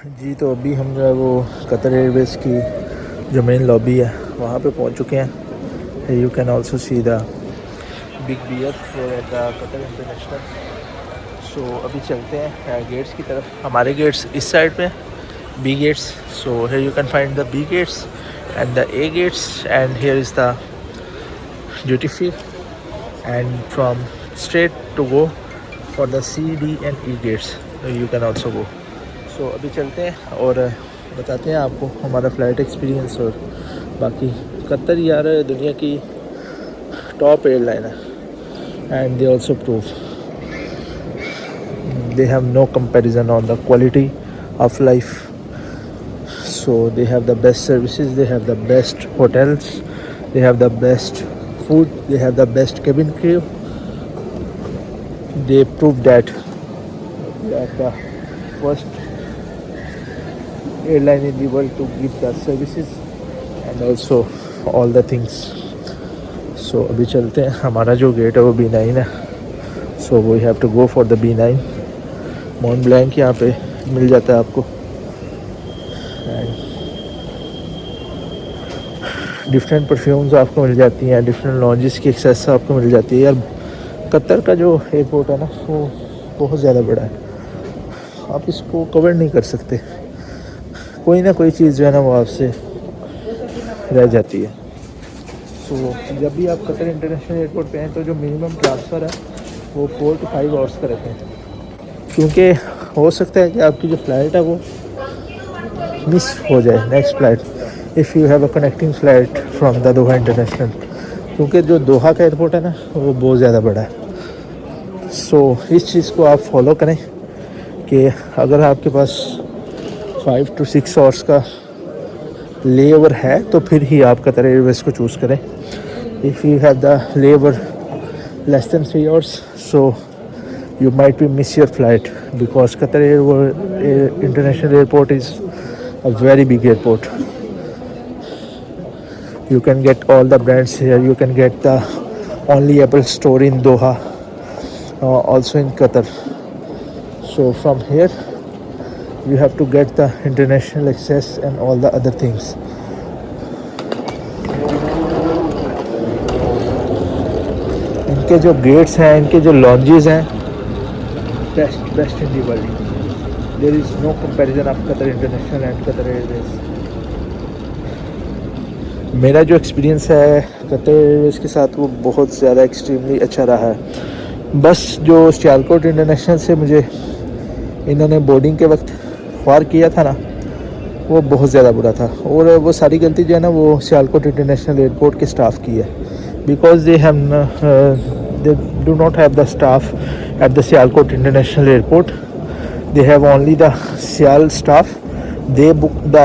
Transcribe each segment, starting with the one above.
जी तो अभी हम जो है वो कतर एयरवेज़ की जो मेन लॉबी है वहाँ पे पहुँच चुके हैं। You can also see the big bear at the Qatar international. So अभी चलते हैं गेट्स की तरफ। हमारे गेट्स इस साइड पे, B gates. So here you can find the B gates and the A gates and here is the duty free and from straight to go for the C D and E gates you can also go. So अभी चलते हैं और बताते हैं आपको हमारा flight experience. और बाकी कतर यार दुनिया की टॉप एयरलाइन है and they also prove they have no comparison on the quality of life. So they have the best services, they have the best hotels, they have the best food, they have the best cabin crew. They prove that they are the first airline in the world to give the services and also all the things. So अभी चलते हैं। हमारा जो gate है वो B9 है। So we have to go for the B9. मॉन्ट blank यहाँ पे मिल जाता है आपको एंड डिफरेंट परफ्यूम्स आपको मिल जाती हैं, डिफरेंट लॉन्जेस की एक्सेस आपको मिल जाती है। यार कतर का जो एयरपोर्ट है ना वो बहुत ज़्यादा बड़ा है, आप इसको कवर नहीं कर सकते। कोई ना कोई चीज़ जो है ना वो आपसे रह जाती है। तो जब भी आप कतर इंटरनेशनल एयरपोर्ट पे हैं तो जो मिनिमम ट्रांसफ़र है वो 4 to 5 आवर्स का रहते हैं, क्योंकि हो सकता है कि आपकी जो फ़्लाइट है वो मिस हो जाए next flight if you have a connecting flight from the Doha international, क्योंकि जो दोहा का एयरपोर्ट है ना वो बहुत ज़्यादा बड़ा है। सो इस चीज़ को आप फॉलो करें कि अगर आपके पास 5 to 6 आवर्स का ले ओवर है तो फिर ही आप कतर एयरवेज़ को चूज़ करें। इफ़ यू हैव द ले over less than 3 hours so you might be miss your flight because Qatar International Airport is a very big airport. You can get all the brands here. You can get the only Apple store in Doha, also in Qatar. So from here you have to get the international access and all the other things. इनके जो gets हैं, इनके जो lounges हैं, best in the world. There is no comparison of Qatar International and Qatar Airways. मेरा जो experience है Qatar Airways के साथ वो बहुत ज़्यादा एक्सट्रीमली अच्छा रहा है। बस जो सियालकोट इंटरनेशनल से मुझे इन्होंने बोर्डिंग के वक्त ख्वार किया था ना वो बहुत ज़्यादा बुरा था, और वो सारी गलती जो है ना वो सियालकोट इंटरनेशनल एयरपोर्ट के स्टाफ की है, because they do not have the staff at the Sialkot International Airport. They have only the Sial staff. They book the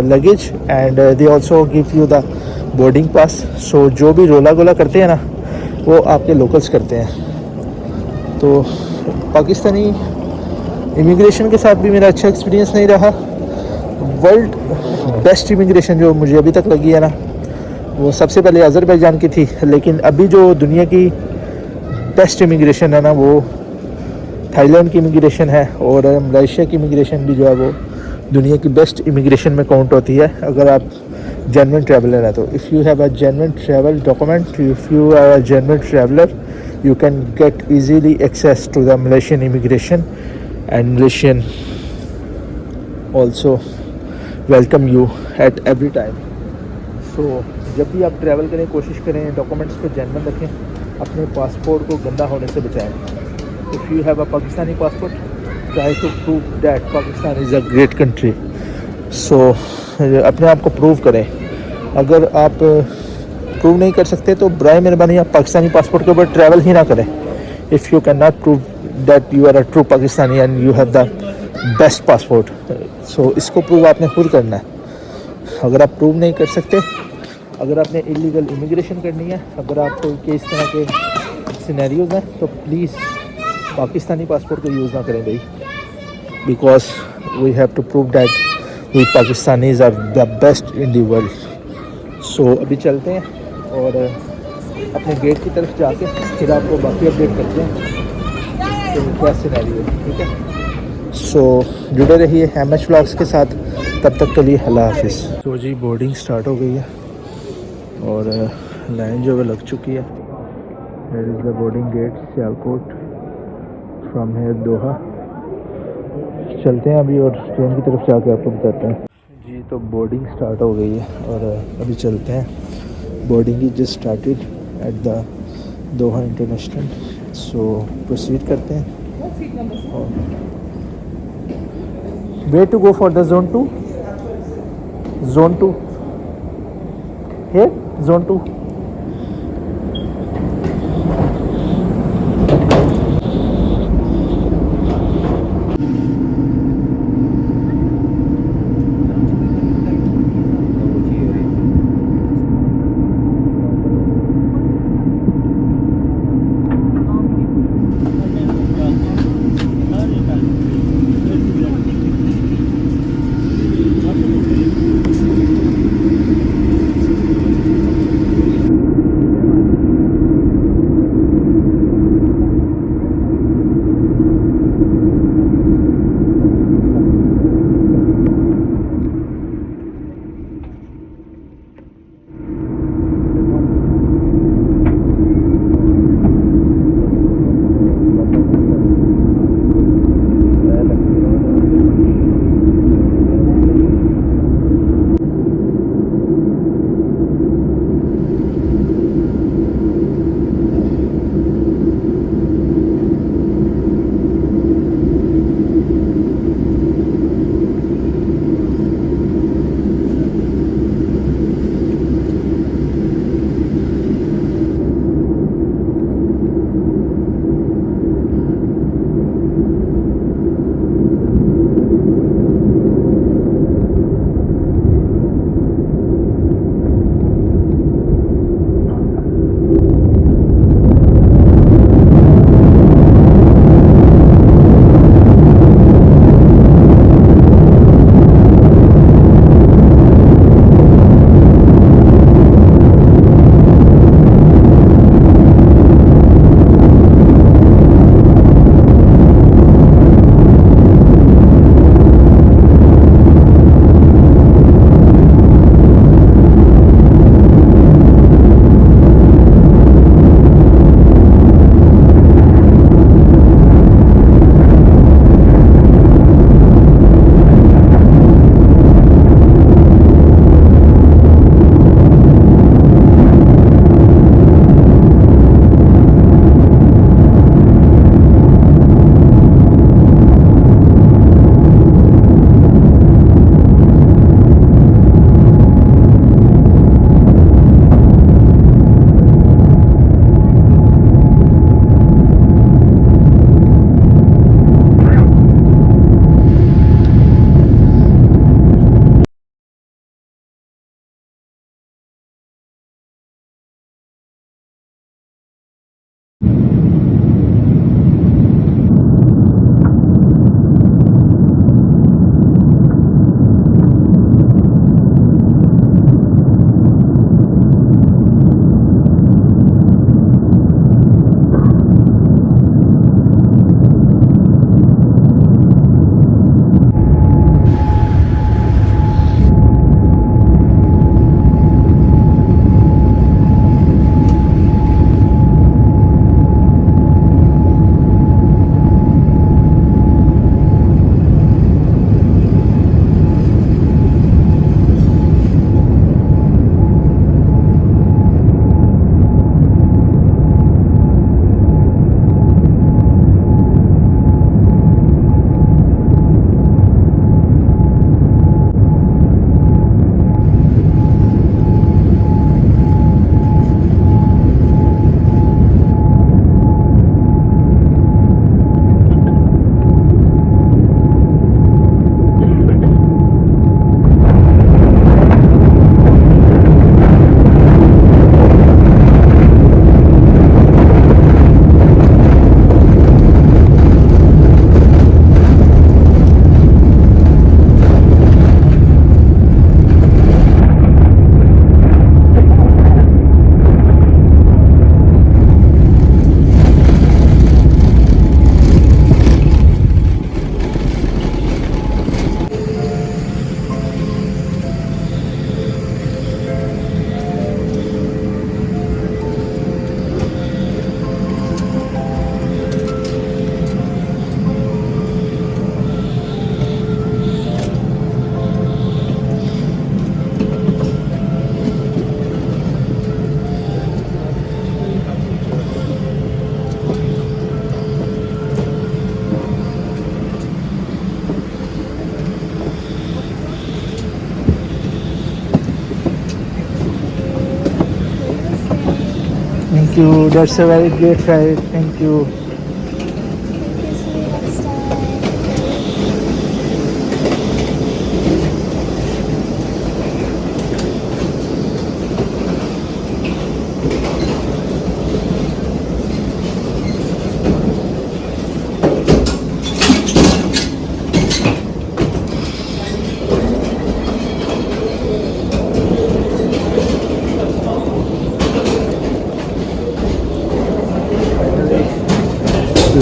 luggage and they also give you the boarding pass. So जो भी रोला गोला करते हैं ना वो आपके locals करते हैं। तो पाकिस्तानी इमिग्रेशन के साथ भी मेरा अच्छा एक्सपीरियंस नहीं रहा। वर्ल्ड बेस्ट इमिग्रेशन जो मुझे अभी तक लगी है ना वो सबसे पहले अज़रबैजान की थी, लेकिन अभी जो दुनिया की बेस्ट इमिग्रेशन है ना वो थाईलैंड की इमिग्रेशन है, और मलेशिया की इमिग्रेशन भी जो है वो दुनिया की बेस्ट इमिग्रेशन में काउंट होती है अगर आप जेन्युइन ट्रैवलर है तो। If you have a genuine travel document, if you are a genuine traveller you can get easily access to the Malaysian immigration and Malaysian also welcome you at every time. So जब भी आप travel करें कोशिश करें documents को genuine रखें, अपने passport को गंदा होने से बचाएं। If you have a Pakistani passport try to prove that Pakistan is a great country. So अपने आप को प्रूव करें। अगर आप प्रूव नहीं कर सकते तो बराए मेहरबानी आप पाकिस्तानी पासपोर्ट के ऊपर ट्रैवल ही ना करें। If you can not prove that you are a true Pakistani and you have the best passport, so इसको प्रूव आपने खुद करना है। अगर आप प्रूव नहीं कर सकते, अगर आपने इलीगल इमिग्रेशन करनी है, अगर आपको के इस तरह के सिनेरियोज़ हैं तो प्लीज़ पाकिस्तानी पासपोर्ट को यूज़ ना करें भाई, because we have to prove that we Pakistanis are the best in the world. So अभी चलते हैं और अपने गेट की तरफ जाके फिर आपको बाकी अपडेट करते हैं तो क्या सिनेरियो है, ठीक है। सो जुड़े रहिए MS व्लॉग्स के साथ, तब तक के लिए अल्लाह हाफिज़। तो जी बोर्डिंग स्टार्ट हो गई है और लाइन जो है लग चुकी है। Here is the boarding gate Sialkot from here Doha. चलते हैं अभी और ट्रेन की तरफ जाके आपको बताते हैं। जी तो बोर्डिंग स्टार्ट हो गई है और अभी चलते हैं। Boarding is just started at the Doha international, so proceed करते हैं। Way to go for the zone 2, zone 2 here, zone 2। you. That's a very great ride. Thank you. See you next time.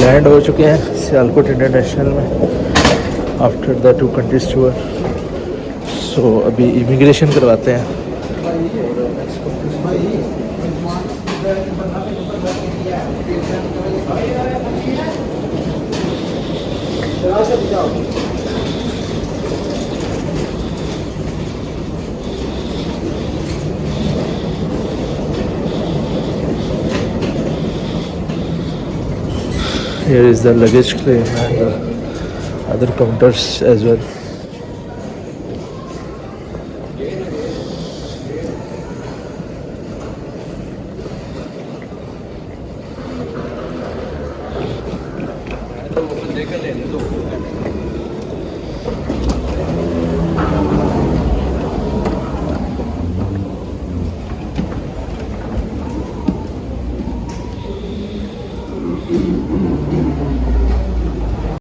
Land हो चुके हैं Sialkot international में after the 2 countries tour. सो अभी immigration करवाते हैं। Here is the luggage claim and the other counters as well.